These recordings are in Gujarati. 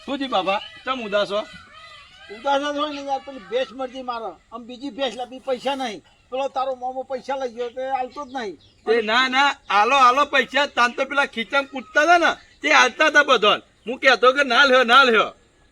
શું જી બાબા ચમ ઉદાસો ઉદાસ જ હોય ને યાર, પેલી ભેંસ મરજી મારો આમ બીજી ભેંસ લાવી પૈસા નહીં, પેલો તારો મોમો પૈસા લઈ ગયો તે હાલતો જ નહીં. તે ના આલો પૈસા તાન તો પેલા ખીચામ કૂદતા હતા ને તે હાલતા હતા બધો. હું કહેતો કે ના લ્યો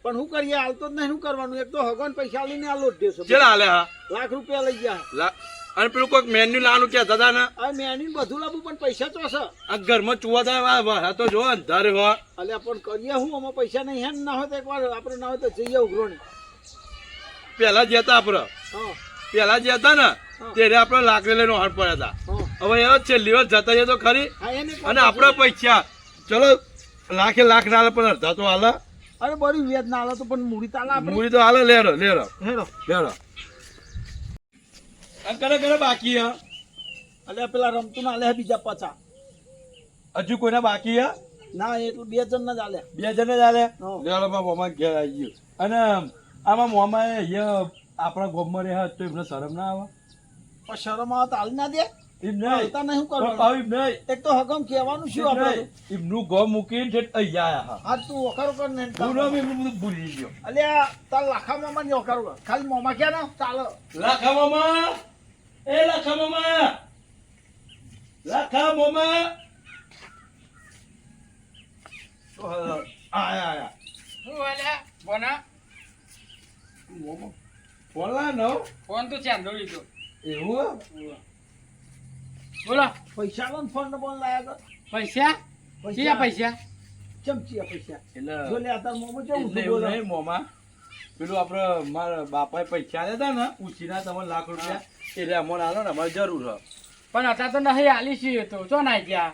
પણ શું કરીએ, હાલતો જ નહીં. શું કરવાનું? એક તો હગન પૈસા લઈને હાલો જ દેશો. ચેલા હાલે હા લાખ રૂપિયા લઈ ગયા. અને પેલું કોઈક મેન્યુ લાવવાનું કહેતા હતા ને આ મેની બધું લાવવું પણ પૈસા તો હશે. આ ઘરમાં ચુવા થાય તો જો અંધારે હો અલ્યા પણ કરીએ હું, આમાં પૈસા નહીં હે ના હોય તો એકવાર આપણે ના હોય તો જઈએ ઉઘરોણી. પેલા જે હતા આપડે હા પેલા જે હતા ને ત્યારે આપડે લાકડી લઈને હાર પડ્યા હતા. હવે એનો છેલ્લી વાર જતા જતો ખરી. હા એને અને આપડે પૈસા ચલો લાખે લાખ ના હાલે પણ અડધા તો હાલે. અરે બરી વેદ ના હાલે તો પણ મૂડી તાલા આપણે. મૂડી તો હાલે. લેરો હેડો કરે બાકી હે અલ્યા પેલા રમતું ના હાલે બીજા 50. હજુ કોઈના બાકી હે ના એટલું 2 જણ ના જ હાલે. 2 જણ જ હાલે. હા. લેરો મોમાં ઘેર આવી ગયું. અને આમાં મોમાં આપણા ગોમમાં રહ્યા તો એમને શરમ ના આવે? પણ શરમ આવે તો હાલ ના દે. એમ હાલતા નહીં શું કરવાનું? નહીં એક તો હગમ કહેવાનું શું આપણે? એમનું ગોમ મૂકીને છે અહીંયા આયા. હા તું ઓકારો કર ને. હું નામ એમનું બધું ભૂલી ગયો. અલ્યા તાર લાખા મામા ને ઓકારો કર. ખાલી મોમા ક્યાં ના ચાલો. લાખા મામા આયા શું હાલ્યા બોના? બોલા નો ફોન તો ચાંદો લીધો. એવું બોલો પૈસા લો ને ફોન ને બોલ લાયા કર. પૈસા ક્યાં પૈસા? ચમચી પૈસા એટલે જો લે આ તાર મોમો કેવું એટલે એવું નહીં મોમાં. પેલું આપડે મારા બાપાએ પૈસા આલ્યા હતા ને ઉછીના તમને લાખ રૂપિયા એટલે અમને આલો ને અમારે જરૂર હે. પણ અત્યારે તો નહીં આલી છીએ તો ચો ના ગયા.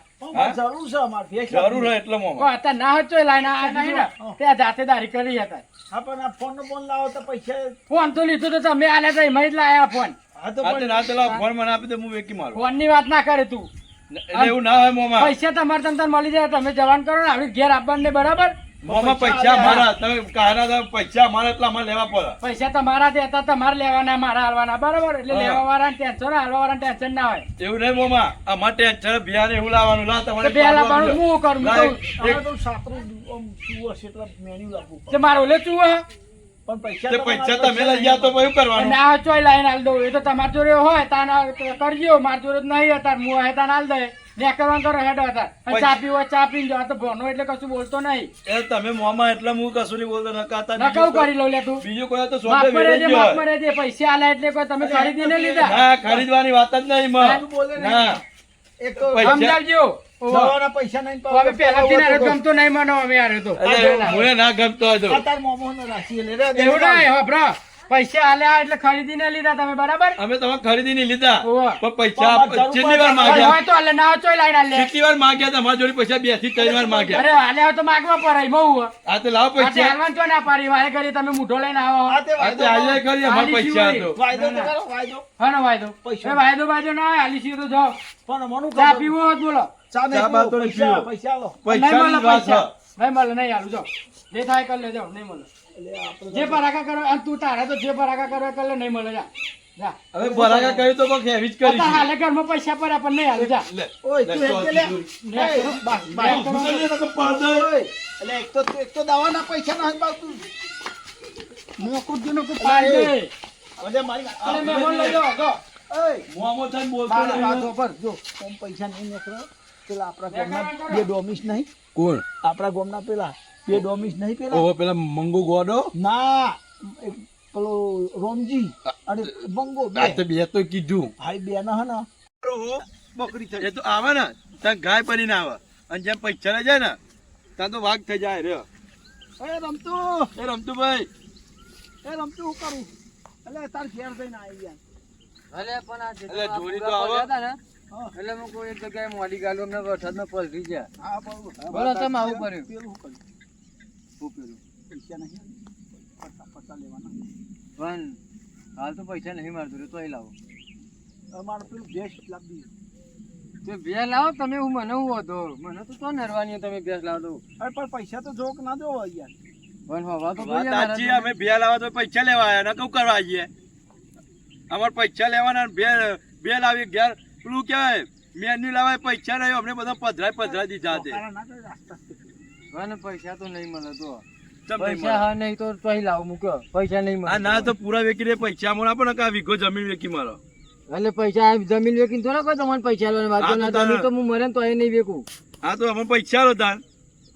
જરૂર છે અમારે ભેંસ જરૂર હે એટલે મોમાં. કોઈ અત્યારે ના હોય ચોય લાઈને આ નહીં ને ત્યાં જાતે દારી કરી હતા. હા પણ આ ફોન નો બોલ લાવો તો પૈસા. ફોન તો લીધો તો તમે આલ્યા તો એમાં જ લાયા ફોન. હા તો હા તે ના ચલાવ ફોન મને આપી દે હું વેકી મારું. ફોન ની વાત ના કરે તું. એટલે એવું ના હોય મોમાં. પૈસા તમારે તમ મળી જાય તમે જવાન કરો ને આપડે ઘેર આપવાને બરાબર. મોમાં પૈસા મારા તમે કહાના તમે પૈસા મારા એટલા અમારે લેવા પડે. પૈસા તમારા દેતા તમારે લેવાના મારા હાલવાના બરાબર. એટલે લેવા વાળા ટેન્શન હાલવા વાળા ટેન્શન ના હોય. એવું નહીં મોમાં અમારે ટેન્શન બિહાર એવું લાવવાનું લા તમારે બે લાવવાનું હું કરું હવે તો સાતરું આમ ચૂવો છે એટલે મેન્યુ લાવવું પડે. તે મારો ઓલે ચૂ પણ પૈસા તે પૈસા તમે લઈ ગયા તો શું કરવાનું? ના ચોય લાઈન હાલ દઉં. એ તો તમારા જોડે હોય તાના કરજો. મારા જોડે નહીં હતા હું હોય તાને હાલ દે. ને કરવાનું કરો હેડો હતા. ચા પીવો ચા પીને જાઓ તો ભણો એટલે કશું બોલતો નહીં. એ તમે મોમાં એટલે હું કશું નહીં બોલતો નકાતા નકવ કરી લઉં લે તું. બીજું કોઈ તો માફ સોંપે કરે વેરી છે ગયો માફ કરે છે. પૈસા આલ્યા એટલે કોઈ તમે ખરીદીને લીધા. ના ખરીદવાની વાત જ નહીં માં. બોલે નહીં. ના એક તો પૈસા- સમજાવજો. દવાના પૈસા નહીં તો હવે પહેલાથી ના ગમતો નહીં મને હવે યાર તો. એટલે મને ના ગમતો હતો. આ તાર મોમો ને રાખી લે રે. એવું નહીં હબરા. પૈસા આલ્યા એટલે ખરીદીને લીધા તમે બરાબર. અમે તમારે ખરીદી નહીં લીધા ઓહો. પણ પૈસા પણ જરૂર કેટલી વાર પડે. માંગ્યા? હોય તો હાલે ના હોય તોય લાઈન હાલે. કેટલી વાર માંગ્યા તમારા જોડે પૈસા 2 થી 3 વાર માંગ્યા. અરે હાલે હોય તો માગવા પડે બહુ. આ તો લાવો આ પૈસા. હાલવાનું ચો ના પાડી વાય કરી તમે મૂઠો લઈને આવો. આ તે આ તો આજે કરી અમારા પૈસા હતો. વાયદો તો કરો વાયદો. હા વાયદો પૈસા. એ વાયદો બાજુ ના હોય હાલી સીધો જાઓ. પણ મનું ચા ખબર. પીવો હોત બોલો. ચા નહીં ચા પીવો, બાતો નહીં પૈસા પીવો. પૈસા લો. નહીં પૈસાની મળે વાત પૈસા. છે. નહીં મળે નહીં હાલું જાઓ. જે થાય કરી લેજો નહીં મળે. એટલે આપણે જે પરાકા કરો અને તું તારે તો જે પરાકા કરો એ કરી લે નહીં મળે જા. જા. હવે ભરાકા કર્યું તો કોક હેવી જ અત્યારે કરીશું. હાલે ઘરમાં પૈસા પડ્યા પણ નહીં હાલે જા. લે. ઓય તું લે, હેડ કે લે. લે. ઓય, ઓય. એટલે એક તો દવાના પૈસા ના બાતું. નોકર જે નોકર પાડી દે. અરે મારી અરે મહેમાન લઈ જાઓ જો. ઓય મોમો થઈને બોલતો મારા નહીં. વાતો પર જો ઓમ પૈસા નહીં નીકળે. પેલા આપણા ગામના 2 ડોમિસ નહીં, કોણ? આપણા ગામના પેલા 2 ડોમિસ નહીં પેલા. ઓહો પેલા મંગુ ગોડો. ના એક પેલો રોમજી અને બંગો આ તો બે બે તો કીધું. ભાઈ બે ના હે ને બકરી થઈ. એ તો આવે ને ત્યાં ગાય બનીને આવે અને જેમ પૈસા લઈ જાય ને ત્યાં તો વાઘ થઈ જાય રે. એ રમતું એ રમતું ભાઈ શું કરું? એટલે તાર ઘેર થઈને આવી ગયા. અલે પણ આ એટલે જોડી તો આવે. હા. એટલે હું કોઈ એક જગ્યાએ મોડી ગાલો અમને વરસાદમાં પલટી ગયા. હા બરોબર. બોલો તમે આવું કર્યું. પેલું શું કર્યું? શું પેલું? પૈસા નહીં પચાસ લેવાના. પણ હાલ તો પૈસા નહીં મારતું રે તોય લાવો. અમારે પેલું ભેંસ લાવી. તે બે લાવો તમે હું મને હું હતો મને તો નરવાની તમે ભેંસ લાવો તો અરે પણ પૈસા તો જોક ના જોવો યાર. પણ હવા તો વાત સાચી. અમે બે લાવવા તો પૈસા લેવા આવ્યા ને કઉ કરવા આવીએ. અમારે પૈસા લેવાના ને બે લાવી ઘેર પેલું કેવાય મેન્યુ લાવાય પૈસા નહીં અમને બધા પધરાય દીધા તે. ના કરે આસ્તે આસ્તે. મને પૈસા તો નહીં મળે તો ચમ નહીં પૈસા મળે? હા નહીં તો તોય લાવું મૂક્યો પૈસા નહીં મળે આ ના તો પૂરા વેકી દે પૈસા મળે પણ આ વીઘો જમીન વેકી મારો એટલે પૈસા આ જમીન વેકીને થોડા કોઈ તમને પૈસા લેવાની વાત હા, ના તો જમીન તો હું મરે ને તો એ નહીં વેકું હા તો અમે પૈસા લો તાન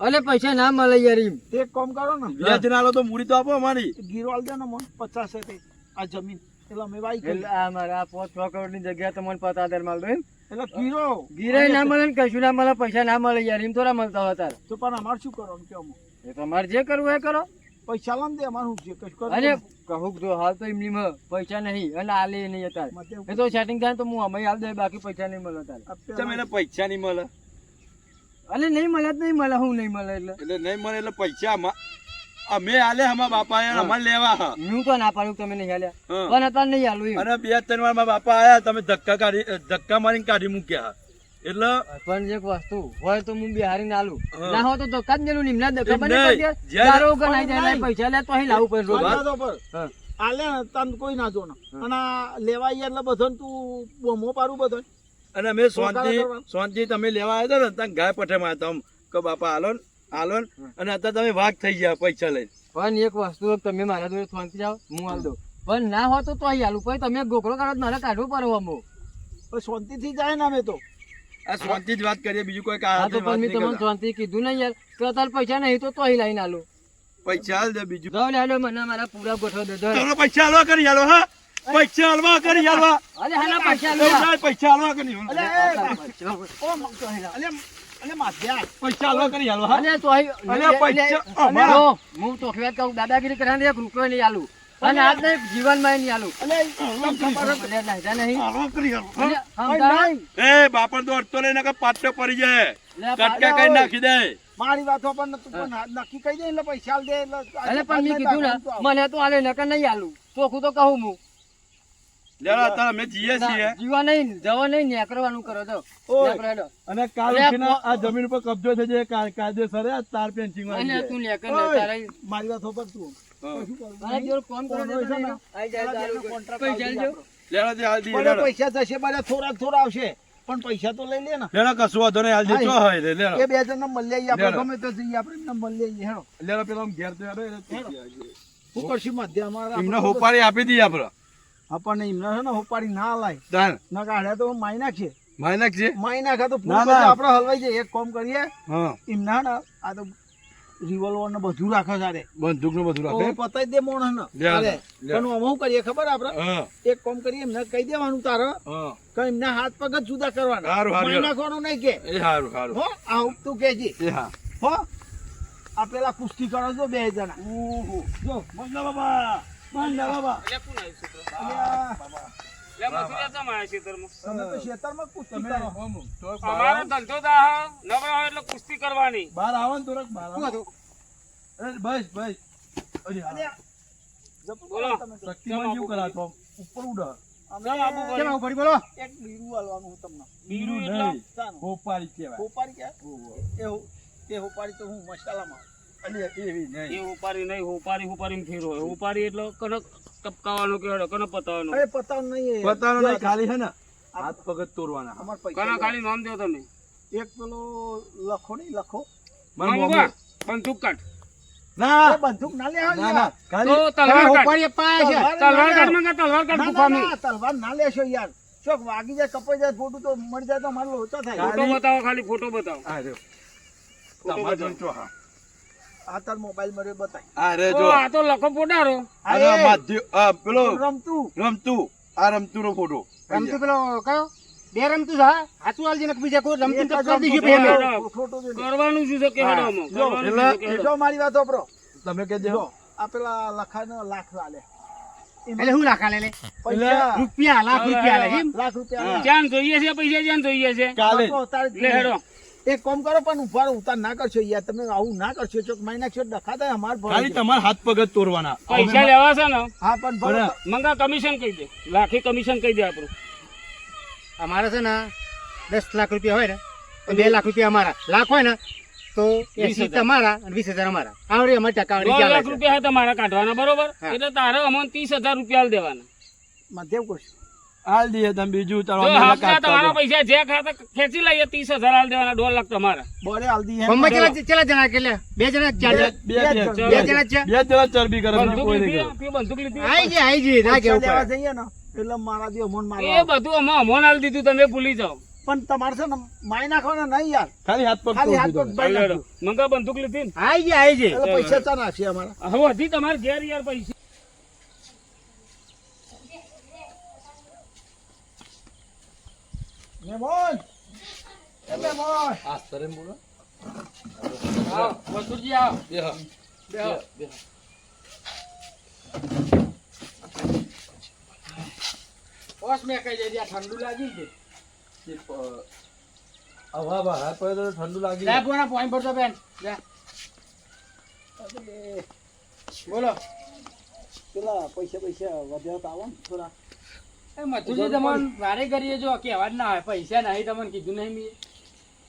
એટલે પૈસા ના મળે યાર એમ તે એક કામ કરો ને વ્યાજ ના લો તો મૂડી તો આપો અમારી ગીરવાલ દે ને મને 50 છે આ જમીન એટલે અમે વાઈ કરી એટલે આ મારા 5-6 કરોડ ની જગ્યા તમને 50,000 માલ દો એમ એટલે ગીરો ગીરાય ના મળે ને કશું ના મળે પૈસા ના મળે યાર એમ થોડા મળતા હોય તારે તો પણ અમારે શું કરવાનું કે અમે એ તમારે જે કરવું એ કરો પૈસા લાવ દે અમારું જે કશું કરવું અને કહું જો હાલ તો એમની માં પૈસા નહીં અને આલે નહીં અત્યારે મતલબ એ તો સેટિંગ થાય તો હું અમે હાલ દે બાકી પૈસા નહીં મળે તારે તમે એને પૈસા નહીં મળે એટલે નહીં મળે તો નહીં મળે હું નહીં મળે એટલે એટલે નહીં મળે એટલે પૈસા અમે આલે અમારા બાપા આયા અમારે લેવા હા હું તો ના પાડું તમે નહીં હાલ્યા હા. પણ અત્યારે નહીં હાલું એમ. અને 2-3 વાર મારા બાપા આયા તમે ધક્કા મારીને કાઢી મૂક્યા એટલે પણ એક વસ્તુ હોય તો હું બિહારીને આલું હા. ના હોય તો ધક્કા જ મેલું નિમના ધક્કા એમ બને નહીં. કરી દે. જ્યારે- દારૂ વગર નાઈ જાય એટલે પૈસા લે તો અહીં લાવવું પડે રોજ. વાત તો પર હા. આલે ને તન કોઈ ના જો ને અને આ લેવા આયા એટલે બધો તું બોમો પાડું બધો અને અમે શાંતિ તમે લેવા આવ્યા હતા ને ત્યાં ગાય પઠે માં હતા કે બાપા હાલો ને અને અત્યારે તમે વાઘ થઈ ગયા પૈસા લઈને પણ એક વસ્તુ તમે મારા જોડે શાંતિ જાઓ હું હાલ દઉં પણ ના હોય તો અહીં હાલું પછી તમે ગોખરો કાઢો તો મારે કાઢવું પડે અમો પણ શાંતિથી જાય ને અમે તો આ શાંતિ જ વાત કરીએ બીજું કોઈ હા તો વાત પણ મેં નહીં તમને કરતા. શાંતિ કીધું નહીં યાર કે અત્યારે પૈસા નહીં તો અહીં લાઈને હાલું પૈસા હાલ દે બીજું જાઓ લે હાલો મને મારા પૂરા ગોઠવો દે ધર. ચાલો પૈસા હાલવા કરી હાલો હા પૈસા હાલવા કરી હાલવા અરે હાલા પૈસા લે પૈસા હાલવા કરી અલે ઓ અલે અલે માધ્યા પૈસા હાલવા કરી હાલવા હા અલે તો અહીં અલે પૈસા અમારા- જો, હું તો ખેત કહું દાદાગીરી કરે એક રૂપિયો નહીં આલું અને આજ નહીં જીવનમાં નહીં આલું અલે અલે નાયજા નહીં હાલવા કરી હાલવા અલે ભાઈ સમજાય? નહીં એ બાપણ તો અડતો લઈને કે પાટો પડી જાય લે કટકા કઈ નાખી દે મારી વાતો પણ તું પણ નક્કી કહી દે એટલે પૈસા આલ દે એટલે અલે પણ મેં કીધું ને મને તો આલે નકર નહીં આલું ચોખ્ખું તો કહું હું લેવા અત્યારે અમે જઈએ છીએ જીવા નહીં જવા નહીં નેકરવાનું કરો તો ઓય. નેકરો હેડો. અને કાલ અરે ઉઠીને આ જમીન ઉપર કબજો થઈ જાય કાયદેસર આ તાર પેન્સિંગ અને તું નેકર ને ઓય. તારે મારી વાતો પર તું મારા જોડે ફોન કરો ને તમે આઈ જાય તારું પૈસા આલજો. લેવા દે હાલ દી બરાબર પૈસા થશે બધા થોડા આવશે પણ પૈસા તો લઈ લે ને લેવા કશું વાંધો નહીં હાલ દે ચો હોય રે લેવા એ બે જણ મળીએ આપણે લેલો. ગમે તો જઈએ આપણે એમને મળીએ હેડો લેવા પેલા આમ ઘેર તો હેડો શું કરશું મધ્ય અમારા એમને હોપારી આપી દઈએ આપણે આપણને એમને છે ને હોપાડી ના લાય તાન ના કાઢ્યા તો માઈ નાખીએ માઇનક છે માઈ નાખ્યા તો ના, ફૂલ ના. આપણે હલવાઈ જઈએ એક કામ કરીએ હા એમના ને આ તો રિવોલ્વર ને બધું રાખે સારે બંદૂક નું બધું તો રાખે પતાઈ દે મોણ ને લે, અરે લે. પણ અમે શું કરીએ ખબર આપણે હા એક કામ કરીએ એમને કહી દેવાનું તારે હા કે એમના હાથ પગ જ જુદા કરવાના હારું, હારું. માઈ નાખવાનું નહીં કે એ સારું સારું હો આ તું કહેજે એ હા હો આ પેલા કુસ્તી કરો છો બે જણા જો મંગા બાબા મંગા બાબા અલ્યા, લે મથુરા ચમ આયા ખેતરમાં? તમે તો ખેતરમાં કુસ્તી તમે કરો ઓમ, તો અમારો ધંધો દાહ નવરા હોય એટલે કુસ્તી કરવાની. બહાર આવો ને થોડાક બહાર આવો. અરે બસ બસ અરે હા. અલ્યા, જપો બોલો. તમે તો. શક્તિમાન જેવું કરાતો ઉપર ઉડા અમે કેમ આબુ ભાઈ? કેમ આબુ ભાઈ બોલો એક બીરું આલવાનું હું તમને બીરું નહીં એટલે? ચાલો. હોપારી કહેવાય હોપારી કે એ હોપારી તો હું મસાલામાં અલી એવી નહીં એ ઉપારી નહીં, ઉપારી ફેરો હોય. ઉપારી એટલે કનક ટપકાવાનો કે કનક પતાવવાનો. અરે પતાવ નહીં એ. પતાનો નહીં ખાલી છે ને હાથ પગ જ તોડવાના અમાર પૈસા કનક ખાલી નામ દો તમે. એક પેલો લખો નહીં લખો મને મંગવા, મોંઘું. બંદૂક કાઢ. ના એ બંદૂક ના લે ના ના ખાલી તો તલવાર કાઢ. તલવાર તલવાર ના કાઢ લે. મંગા, તલવાર કાઢ ના, ગુફામાં. ના, તલવાર ના લેશો યાર ચોક વાગી જાય કપાઈ જાય ફોટો તો મળી જાય તો મારો લોચો થાય ફોટો બતાવો, ખાલી ફોટો બતાવો. આ રહ્યો. ફોટો તમારે બતાવો. જોઈતો હા. આ તાર મોબાઈલ મળ્યો બતાય આ રે ઓ, જો આ તો લખો ફોટારો. અને આ માધ્ય આ પેલો રમતું રમતું આ રમતું નો ફોટો પેલો કયો બે રમતું છે હા હાચું આલજે ને બીજા કોઈ રમતું એક જ તો કરી રમતું દીધું પેલો. પેલો. ફોટો જોઈ લે. કરવાનું શું છે કે હેડો આમાં? જો, કરવાનું એટલે શું છે કે હેડો? જો મારી વાત વાપરો તમે કે જો જો આ પેલા લખાનો લાખ લાલે એટલે હું લાખા લે પૈસા રૂપિયા લાખ રૂપિયા લે એમ લાખ રૂપિયા હા. જ્યાં જોઈએ છે પૈસા, જ્યાં જોઈએ છે. કાલે આપો, તારે લે હેડો. એક કામ કરો પણ ઉભા ઉતાર ના કરશો યાર તમે આવું ના કરશો ચોક માઈ નાખશો ડખા થાય અમાર ખાલી તમારા હાથ પગ જ તોડવાના પૈસા લેવા છે ને હા પણ ભરો. બરાબર. મંગા કમિશન કહી દે, લાખી કમિશન કહી દે આપણું. અમારે છે ને 10 લાખ રૂપિયા હોય ને તો 2 લાખ રૂપિયા અમારા લાખ હોય ને તો 80 તમારા અને 20,000 અમારા આવડી અમારી ટકાવારી 2 ચાલે લાખ છે. રૂપિયા હે તમારા કાઢવાના, બરોબર? હા. એટલે તારે અમને 30,000 રૂપિયા આલ દેવાના. મધ્યમ કરશો હાલ દઈએ તમે બીજું જો ઉતારવાનું એટલે હપ્તા કાઢતા તમારા જાઓ. પૈસા જે ખાતા ખેંચી લઈએ 30,000 હાલ દેવાના 2 લાખ તમારા બોરે હાલદી હે ફોનમાં કેટલા જણા કે લે? 2 જણા જ ચાલે? બે જણા છે? બે જણા ચરબી કરે બીજું બંદૂક કોઈ નહીં લીધી કરે. પેલી બંદૂક લીધી આઈ જી ના પૈસા કેવું લેવા પડે. જઈએ ને એટલે મારા જે મન એ મારવા બધું અમે અમોન હાલ દીધું તમે ભૂલી જાઓ પણ તમારે છે ને મારી નાખવાના નહીં યાર ખાલી હાથ પગ ખાલી હાથ તોડી પગ દીધો. બાઈ નાખજો. મંગા બંદૂક લીધી ને આઈ જી એટલે પૈસા ચા નાખશે અમારા હવે હજી તમારે ઘેર યાર પૈસા મહેમાન એ મહેમાન આ સરે બોલો. આવો મસુરજી આવો. બેહો. બેહો. બેહો. પોસ મેં કહી દે આ ઠંડુ લાગી છે. હવા બહાર પડે તો ઠંડુ લાગી લે જાય. બોના પોઈન્ટ પર તો બેન લે. બોલો પેલા પૈસા વધ્યા તો આવો ને થોડા એ મથુરજી તમને વારે કરીએ જો કહેવા જ ના હોય પૈસા નહીં તમને કીધું નહીં મેં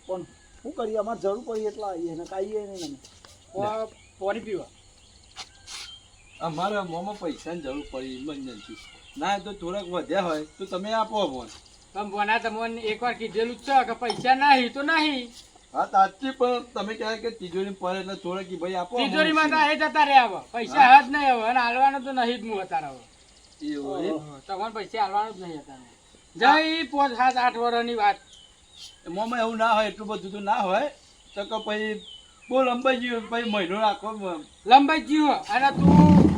પણ શું કરીએ અમારે જરૂર પડી એટલા આવીએ ને કાંઈ નહીં પાણી પીવા અમારા મોંમાં પૈસાની જરૂર પડી ઇમરજન્સી ના તો થોડાક વધ્યા હોય તો તમે આપો ફોન. તમે બોના તમને એકવાર કીધેલું જ છે કે પૈસા નહીં તો નહીં. હા તાજી પણ તમે કહે કે તિજોરી પડે એટલે થોડાક ઈ ભાઈ આપો. તિજોરીમાં તો એ જતા રહ્યા હવે પૈસા જ નહીં હવે અને હાલવાનું તો નહીં જ હું અત્યારે હવે એવું એમ? તમારે પૈસા હાલવાનું જ નહીં અત્યારે જઈ 5-7-8 વર્ષની વાત મોંમાં એવું ના હોય એટલું બધું તો ના હોય તો કે પછી બહુ લંબાઈ ગયું પછી મહિનો રાખો. લંબાઈ જીવો અને તું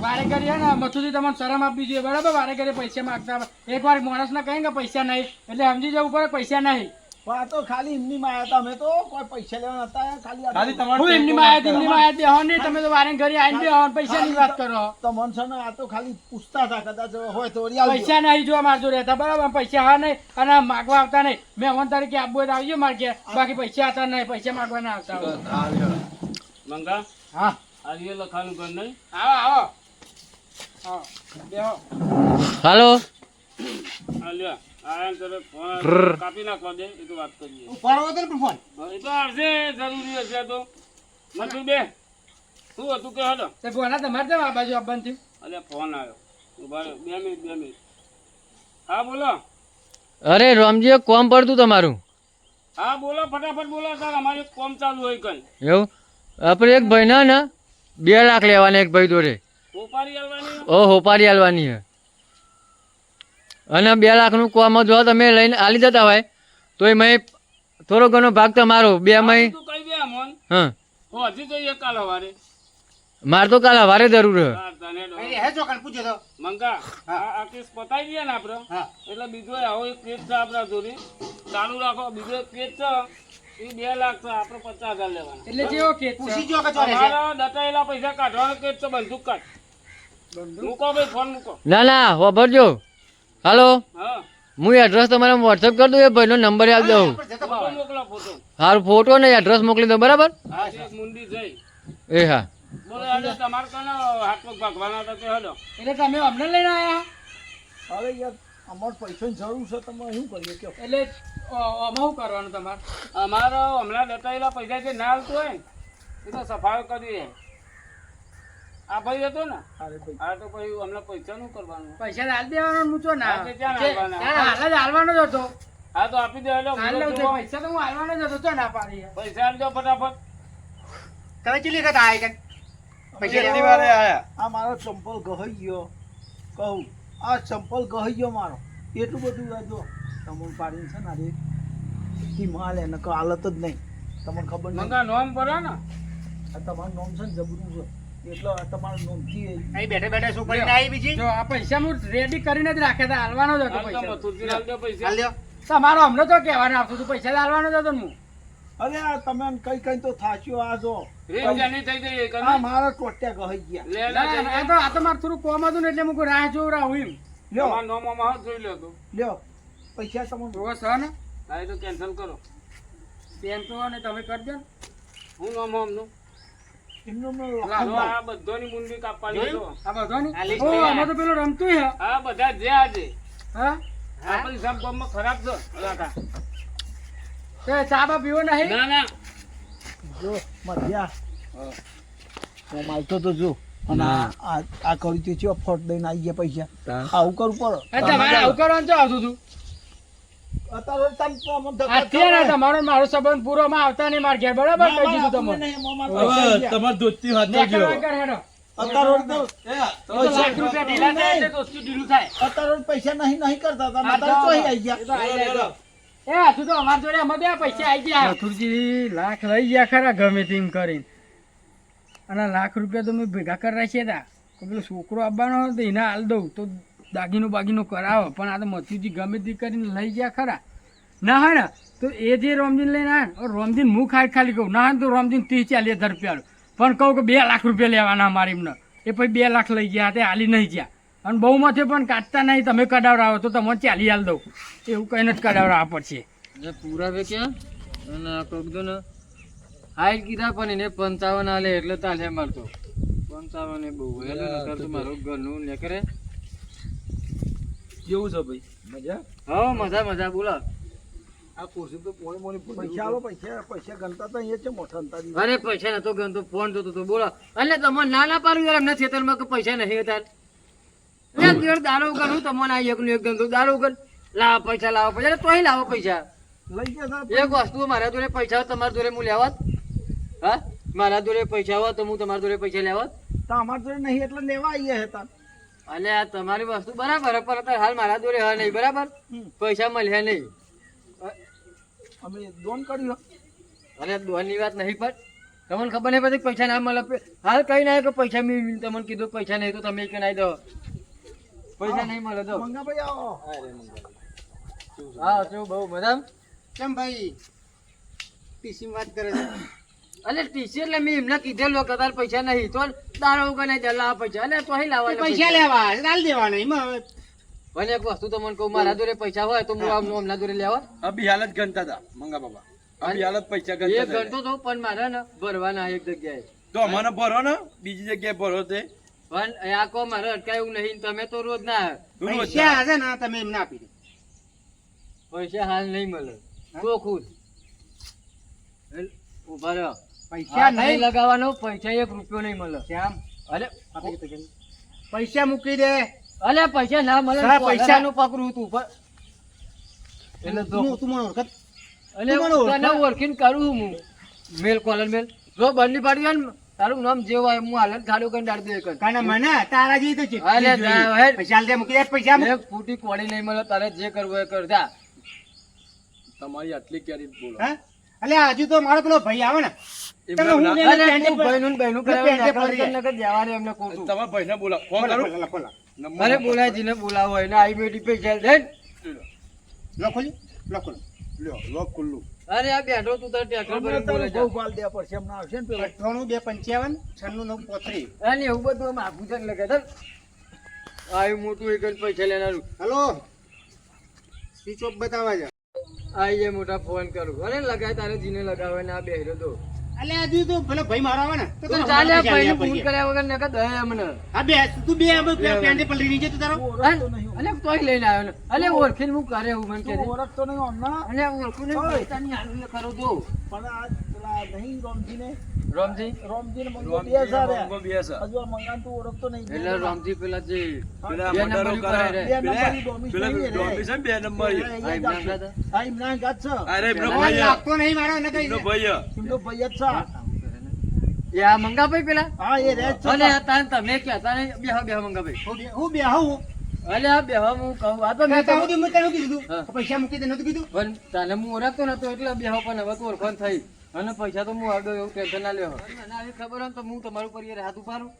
વારે કરીએ ને મથુરજી તમને શરમ આપવી જોઈએ બરાબર વારે કરીએ પૈસા માંગતા એકવાર માણસને કહે કે પૈસા નહીં એટલે સમજી જવું પડે પૈસા નહીં. પણ આ તો ખાલી એમની માં આવ્યા હતા અમે તો કોઈ પૈસા લેવા નતા આવ્યા, ખાલી આ ખાલી તમારે હું એમની માં એમની માં બેહો નહીં તમે તો વારે ઘરે આવીને બેહો ને પૈસાની વાત કરો. તો મન છે ને આ તો ખાલી પૂછતા હતા કદાચ હોય તો વળી આવજો. પૈસા નહીં જો મારજો રહેતા બરાબર પૈસા હા નહીં અને માગવા આવતા નહીં મહેમાન તરીકે આપવું હોય તો આવજો મારે ઘેર બાકી પૈસા આવતા નહીં પૈસા માગવા ના આવતા હોય. મંગા હા આજે લખાનું ઘર નહીં આવો આવો આવો બેહો. હાલો આ લ્યો આયા કરે ફોન કાપી નાખવા દે એ તો વાત કરીએ ઉપાડવો તો ને ફોન હા, એ તો આવશે જરૂરી હશે તો મતું બે શું હતું કે હડો તે બોલા તમારે તો આ બાજુ આપવાનું થયું. અલ્યા ફોન આવ્યો ઉભા રહો 2 મિનિટ હા બોલો અરે રામજી એક કોમ પડતું તમારું હા બોલો ફટાફટ બોલો સર અમારે કોમ ચાલુ હોય કઈ એવું આપણે એક ભાઈના ને 2 લાખ લેવાના એક ભાઈ જોડે ઉપાડી આવવાની ઓ હોપારી આલવાની છે અને 2 લાખનું કોમ જો તમે લઈને આલી જતા હોય તો એ મેં થોડો ઘણો ભાગ તમારો 2 મય તું કહી દે અમોન હા હો હજી જોઈએ કાલ સવારે મારે તો કાલ સવારે જરૂર છે હા તને ડો. હે ચોકન પૂછે તો મંગા આ કેસ પતાઈ દઈએ ને આપણે હા એટલે બીજો આવો એક કેસ છે આપણા જોડે ચાલુ રાખો બીજો એક કેસ છે એ 2 લાખ છે આપણે 50,000 લેવાના એટલે જેવો કે પૂછી જો કે તમારા દટાયેલા પૈસા કાઢવાનો કેસ છે બંદૂક કાઢ મૂકો ભાઈ ફોન મૂકો ના ના વાપરજો હાલો હા હું એડ્રેસ તમારે વોટ્સઅપ કરી દઉં એ ભાઈનો નંબર આપી દઉં ફોટો મોકલો ફોટો સારું ફોટો ને એડ્રેસ મોકલી દો બરાબર એક મુંડી જઈ એ હા બોલો આજે તમારે કને હાથ પગ ભાગવાના હતા તે હડો એટલે તમે અમને લઈને આવ્યા હવે યાર અમારે પૈસાની જરૂર છે તમે શું કરીએ કયો એટલે આમાં શું કરવાનું તમારે અમારો હમણાં દટાયેલા પૈસા જે ના આવતું હોય ને એ તો સફાઈ કરીએ આ ભાઈ હતો ને અરે ભાઈ આ તો પછી હમણાં પૈસા નું કરવાનું પૈસા હાલ દેવાનો મૂચો ના હા, તે ક્યાં હાલવાના? હાલ જ હાલવાનો જ હતો હા તો આપી દે હેલો હાલ લઉં છું. પૈસા તો હું હાલવાનો જ હતો ચો ના પાડી પૈસા આપજો ફટાફટ તમે ચીલી કથા આવી કઈ કેટલી વારે આયા? આ મારો ચંપલ ગહી ગયો કહું આ ચંપલ ગહી ગયો મારો એટલું બધું જો તમને પાડીને છે ને રે માલ એને હાલત જ નહીં તમને ખબર નહીં મંગા નોમ પડે ને આ તમારું નામ છે ને જબરું છે એટલે આ તમારું નામથી અહીં બેઠે બેઠે શું કરીને આવી બીજી જો આ પૈસા હું રેડી કરીને જ રાખ્યા હતા હાલવાનો જ હતો હાલ તો પૈસા મથુરજી હાલ દો પૈસા હાલ લ્યો તમારો અમને તો કહેવાનું આવતું હતું પૈસા હાલવાનો જ હતો ને હું અરે આ તમે કઈ કઈ તો થાચ્યો આ જો રેત જાની થઈ ગઈ એક આ મારા ટોટ્યા ગહી ગયા લે લે ના, ના, આ તો મારે થોડું કોમ હતું ને એટલે હું કોઈ રાહ જોઉં રાહું એમ લ્યો તમારા નોમમાં હાથ જોઈ લો તો લ્યો પૈસા તમને જોવો છો ને હા એ તો કેન્સલ કરો બેન તો ને તમે કરજો ને હું નોમ આમનું એમનો જો આ બધોની મુંડી કાપવાની જો આ બધો ને ઓ આમાં તો પેલું રમતું હે આ બધા જે આજે હા આપણી સબ ગામમાં ખરાબ છે રાખા તો ચા બા પીવો નહીં ના ના જો મધ્યા હું માલતો તો જો અને આ કર્યું તે ચો ફોટ દઈને આવી ગયા પૈસા તાણ. આવું કરવું પડે તમારે આવું કરવાનું શું આવતું હતું અત્યારે તમે તો અમને ધક્કા અત્યારે કરો. તમારો ને મારો સંબંધ પૂરો માં આવતા નહીં માર ઘેર બરાબર કહી દીધું આપણને તમને નહીં, અમારા પૈસા હવે ગયા. તમારે ધોતી હાથ નેકર જો વાંકર હેડો. અત્યારે તો તો લાખ રૂપિયા ઢીલા થાય એટલે દોસ્તી ઢીલું થાય અત્યારે પૈસા નહીં કરતા હતા હા, અત્યારે તો અહીં આવી એ ગયા તો આઈ જાય તો. એ હજુ તો અમારા જોડે અમે બે પૈસા આવી ગયા મથુરજી લાખ લઈ ગયા ખરા ગમે તેમ કરીને અને લાખ રૂપિયા તો મેં ભેગા કરી રાખ્યા હતા તો પેલો છોકરો આવવાનો હતો તો એને હાલ દઉં તો દાગીનો બાગીનો કરાવો પણ આ તો મથુરજી ગમે તે કરીને લઈ ગયા ખરા ના હોય ને તો એ જે રોમજીન લઈને આવે ને રોમજીન હું ખાલી કહું ના હોય ને તો રોમજીન 30-40 હજાર રૂપિયા પણ કહું કે 2 લાખ રૂપિયા લેવાના અમારે એમને એ પછી 2 લાખ લઈ ગયા તે હાલી નહીં ગયા અને બહુ માંથી પણ કાઢતા નહીં તમે કઢાવડાવો તો તમને 40 હાલ દઉં એવું કહીને જ કઢાવડાવવા પડશે પૂરા બે ક્યાં અને કોકદો ને હાઈટ કીધા પણ એને 55 આલે એટલે તાલે મારતો 55 એ બહુ એટલે નકર તો મારું ઘરનું ને કરે કેવું છે ભાઈ મજા હા મજા મજા બોલો આ ખુરશી તો પોણી મોણી પૈસા આલો પૈસા ગણતા હતા અહીંયા છે મોટા અંતાજી અરે પૈસા નતો ગણતો ફોન જોતો તો બોલો એટલે તમને ના ના પાડું યાર એમના ખેતરમાં કે પૈસા નહીં હતા એટલે દેડ દારૂ વગર હું તમને આ એકનું એક ગણતો દારૂ વગર લાવો પૈસા તોય લાવો પૈસા લઈ ગયા હતા એક વસ્તુ મારા જોડે પૈસા હોય તમારા જોડે હું લેવત હા મારા જોડે પૈસા હોય તો હું તમારા જોડે પૈસા લેવત તો અમારા જોડે નહીં એટલે લેવા આવ્યા હતા અને આ તમારી વસ્તુ બરાબર હે, પણ અત્યારે હાલ મારા જોડે હે નહીં બરાબર પૈસા મળ્યા નહીં અમે દોન કર્યું અરે દોનની વાત નહીં પણ તમને ખબર નહીં પડતી કે પૈસા ના મળે હાલ કઈ ના કે પૈસા મેં તમને કીધું પૈસા નહીં તો તમે કે નાઈ દો પૈસા નહીં મળે તો મંગાભાઈ આવો હા શું બહુ મજા કેમ ભાઈ ટીસી વાત કરે છે અલે ટીસી એટલે મેં એમને કીધેલું કે તાર પૈસા નહીં તો દારો ઉગા નહીં લાવવા પૈસા એટલે તો લાવવા પૈસા લેવા ચાલ દેવાના એમાં અને એક વસ્તુ તમને કહું મારા જોડે પૈસા હોય તો હું હમણાં જોડે લેવા અભી હાલત ગણતા હતા મંગા બાબા અભી હાલત પૈસા એ ગણતા હતા ગણતો તો પણ મારે ને ભરવાના એક જગ્યાએ તો અમારે ભરો ને બીજી જગ્યાએ ભરો તે પણ આ કો મારે અટકાયું નહીં તમે તો રોજ ના રોજ પૈસા હશે ને તમે એમને આપી દો પૈસા હાલ નહીં મળે તો ખુદ ઉભા રહ્યો પૈસા નહીં નહીં લગાવવાનો પૈસા 1 રૂપિયો નહીં મળે શ્યામ અરે પૈસા મૂકી દે અલે પૈસા ના મળે હા, પૈસા- નું પકડું તું પણ એટલે તો તું મને ઓળખત અલે તું મને તને ઓળખીને કરું હું મેલ કોલર મેલ જો બંને પાડી હોય ને તારું નામ જે હોય હું હાલત ખાડું કરીને ડાળી દે કર કાના મને તારા જેવી તો ચીઠી અલે જોઈએ. જા હેડ. પૈસા દે મૂકી દે પૈસા મૂક. એક ફૂટી કોડી નહીં મળે તારે જે કરવું એ કર જા તમારી આટલી ક્યારે બોલો હા અલે હજુ તો મારો પેલો ભાઈ આવે ને એમને તમે હું ના- એને અરે પેન્ટે તું પર- બહેનું ને બહેનું પેન્ટે કરાવે પડી જાય. નકર જવાને એમને ખોટું તમારા ભાઈને બોલા ફોન ખોલા, કરું ખોલા, ખોલા. નંબર અરે બોલાજીને બોલાવો એને આઈ બેટી પૈસા દે લો ખોલી, લો ખોલો. લ્યો લોક ખુલ્લું અરે આ બેઠો તું તાર ટ્રેક્ટર અમને ભરીને બોલે તો જા બહુ ભાલ દેવા પડશે એમને આવશે ને પેલો 98, 255, 96, 9, 35. અને એવું બધું આમ આખું છે ને લગે ચાલ આયું મોટું એક જ પૈસા લેનારું હલો સ્વિચ ઓફ બતાવવા છે આઈ એ મોટા ફોન કરું અરે લગાય તારે જીને લગાવે ને આ બેહરો તો અલે હજુ તો પેલો ભાઈ મારો આવે ને તો તું તને ચાલે પૈસા ભાઈ લેવા ફોન પડશે. કર્યા વગર નકર દે અમને હા બે તું બે પેન્ટે પલટી નીચે તું તારો ઓળખતો નહીં અલે તોય લઈને આવ્યો ને અલે ઓળખીને હું કરે હું મને કે તું ઓળખતો નહીં અમને અલે ઓળખું ને ઓય. પૈસાની આલુ ખરો તો પણ આ પેલા નહીં રોમજીને રામજી રોમજીને મંગો રોમજી બે સારે મંગો બે છે. હજુ આ મંગાન તું ઓળખતો નહીં એટલે રામજી પેલા જે પેલા બે મર્ડરો નંબર કરે. ઉપર રે. બે પેલા- નંબરની ડોમિસ પેલા નહીં રે. ડોમિસ છે ને બે નંબર એ. આ એમના હતા? હા ઇમરાન ગાત છે અરે એમનો પેલા ભાઈ લાગતો નહીં મારો ને કઈ એમનો ભાઈ એમનો ભાઈ જ છે એ આ મંગા ભાઈ પેલા હા એ રહે જ અલે છે આ તાન તમે કહેતા નહીં બેહો મંગા ભાઈ હું બે હું અલે આ બેહો હું કહું આ તો મેં મેં કહું તને કીધું હા. પૈસા મૂકી દે નતું કીધું પણ તને હું ઓળખતો નતો એટલે બેહો પણ હવે તો ઓળખાણ થઈ અને પૈસા તો હું આગળ એવું ટેન્શન ના લેવો મને આવી ખબર હોય ને તો હું તમારું પર યાર હાથ ઉપાડું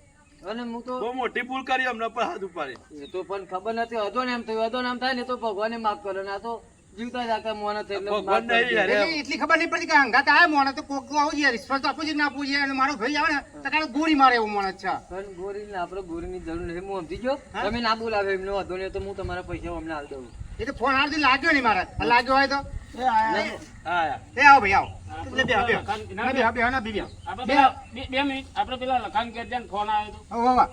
અને હું તો બહુ મોટી ભૂલ કરી અમને પર હાથ ઉપાડે એ તો પણ ખબર નથી હતો ને એમ થયું હતો ને એમ થાય ને તો ભગવાને માફ કરે ને આ તો જીવતા જાતા મોના થઈ એટલે ભગવાન માફ નહીં કરી યાર. દે. એટલી ખબર નહીં પડતી કે અંગાત આવે મોણે તો કોક આવું જોઈએ રિસ્પોન્સ આપવું જોઈએ ના આપવું જોઈએ અને મારો ભાઈ આવે ને તો કાલે ગોળી મારે એવું મોણે છે પણ ગોરીને આપણે ગોરીની જરૂર નથી હું સમજી ગયો હા? તમે ના બોલાવે એમને વાંધો નહીં તો હું તમારા પૈસા અમને આલ દઉં એ તો ફોન આવતી લાગ્યો નહીં મારે આ લાગ્યો હોય તો એ આયા. હા એ આવો ભાઈ આવો એટલે બેહો, બેહો. ના, બેહો, બેહો, ના, બેહો. આપણે પેલા બે મિનિટ આપણે પેલા લખાણ કે ફોન આવ્યો હતો આવો, આવો.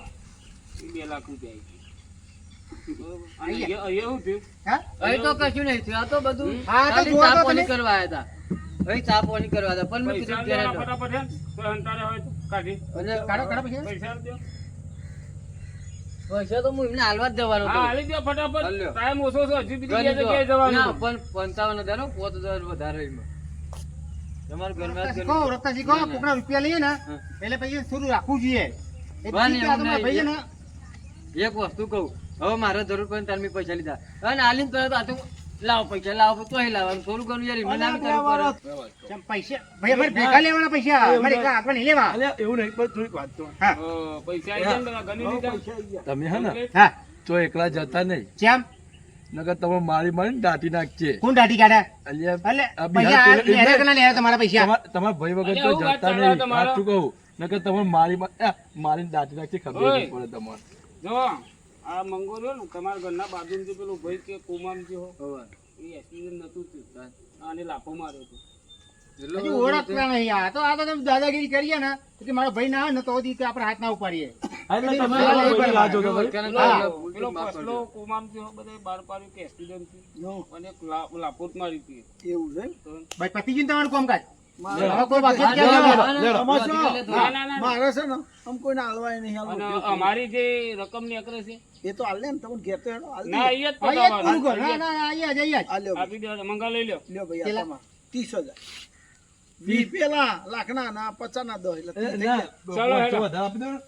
એ 2 લાખ રૂપિયા આઈ ગયા. આવી એવું થયું હા? અહીં તો કશું નહીં થયું આ તો બધું હા, તો ખાલી જુઓ તો ચા પાણી તમે. કરવા આવ્યા હતા અહીં ચા પાણી કરવા હતા પણ મેં પૈસા કીધું ઘેર દેવાના હેડો. ફટાફટ હે ને? કોઈ અંતરે હોય તો કાઢી એટલે કાઢો, કાઢો પૈસા. પૈસા આપજો. પૈસા તો હું એમને હાલવા જ જવાનો હા હતો. હાલી દો ફટાફટ હાલ્યો. ટાઈમ ઓછો છે હજી બીજી ગણી જગ્યાએ દો. ના, જવાનું પણ 55,000 હો, 5,000 વધારે એમાં. તમારા ઘરમાં જ શીખો, ગણી દો. રસ્તા શીખો, કોકના રૂપિયા લઈએ ને હા. એટલે પછી થોડું રાખવું જોઈએ. એ વાહ, બીજી ને વાત અમારા એમને ભાઈ છે ને, એક વસ્તુ કહું, હવે મારે જરૂર પડે ને ત્યારે મેં પૈસા લીધા અને આલીને તરત આ તો લાવો પૈસા લાવો તો અહીં લાવવાનું થોડું ઘણું યાર એમને ના બી કરવું પડે. જેમ પૈસા ભાઈ અમારે ભેગા લેવાના પૈસા અમારે એકલા હાથમાં નહીં લેવા. અલ્યા એવું નહીં પણ થોડીક વાત તો હા પૈસા આવી જાય ને બધા ગણી લીધા તમે હે ને હા તો એકલા જતા નહીં જેમ નકર તમે મારી મારીને દાટી નાખજે કોણ દાઢી કાઢે અલ્યા એટલે આ પૈસા બિહાર તો લેવા કે ના લેવા તમારા પૈસા તમારા ભાઈ વગર તો અલ્યા, હું વાત જતા ચાલે નહીં તમારો. સાચું કહું નકર તમે મારીને દાટી નાખજે ખબર ઓય. નહીં પડે તમારે જો આ મંગો રહ્યો ને તમારા ઘરના બાજુ જે પેલું ભાઈ કે કોમામજી હો હવે. એ એક્સિડન્ટ નતું થયું આને લાફો માર્યો હતો એટલો હજુ બધો ઓળખતા નહીં આ તો તમે દાદાગીરી કરીએ ને કે મારો ભાઈ ના આવે ને તો દી આપણે હાથ ના ઉપાડીએ એટલે તમે હા, આ એ કોઈની રાહ પેલો જોતા ભાઈ. અત્યારે હા. તો પેલો માફ ફસલો કરજો. કોમામજી હો બધા બહાર પાડ્યું કે એક્સિડન્ટ થયું અને એક લાપોટ મારી હતી એવું છે તો ભાઈ પતિ ગયું તમારું કામકાજ મારે હવે કોઈ બાકી જ હા, ક્યાં લેવા, લેવા? લેવા, આમાં શું? લેવા, ના ના ના મારે છે ને આમ કોઈને હાલવાય નહીં અને હાલવું. અમારી જે રકમ નીકળે છે એ તો હાલ ને તમને ઘેર તો હેડો, હાલ દે. ના અહીંયા જ અહીંયા જ પૂરું પતાવવાનું. કર. ના ના અહીંયા જ અહીંયા જ. આ લ્યો ભાઈ, આપી દો મંગા લઈ લો લ્યો ભાઈ, આ કેટલા? તમારે 30,000. 20 પેલા લાખના ના 50 ના 10 એટલે 30 થઈ ના, ગયા. ચાલો, હેડો. વધારે આપી દો ને.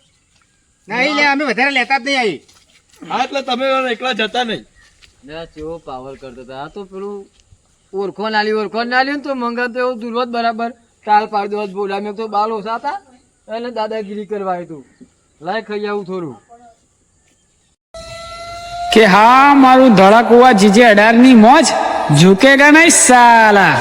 ના એ લે અમે વધારે લેતા જ નહીં આવી હા એટલે તમે એકલા જતા નહીં જરા કેવો પાવર કરતો હતો. આ તો પેલું ઓળખો નાલી ને તો મંગા તો એવું દુર્વત બરાબર તાલ પાડી દેવા બોલા મેં તો બાલ ઓછા હતા એટલે દાદાગીરી કરવા આવ્યું તું લાય ખાઈ આવું થોડું કે હા મારું ધડાકુવા જીજે 18 ની મોજ ઝુકેગા નહીં સાલા.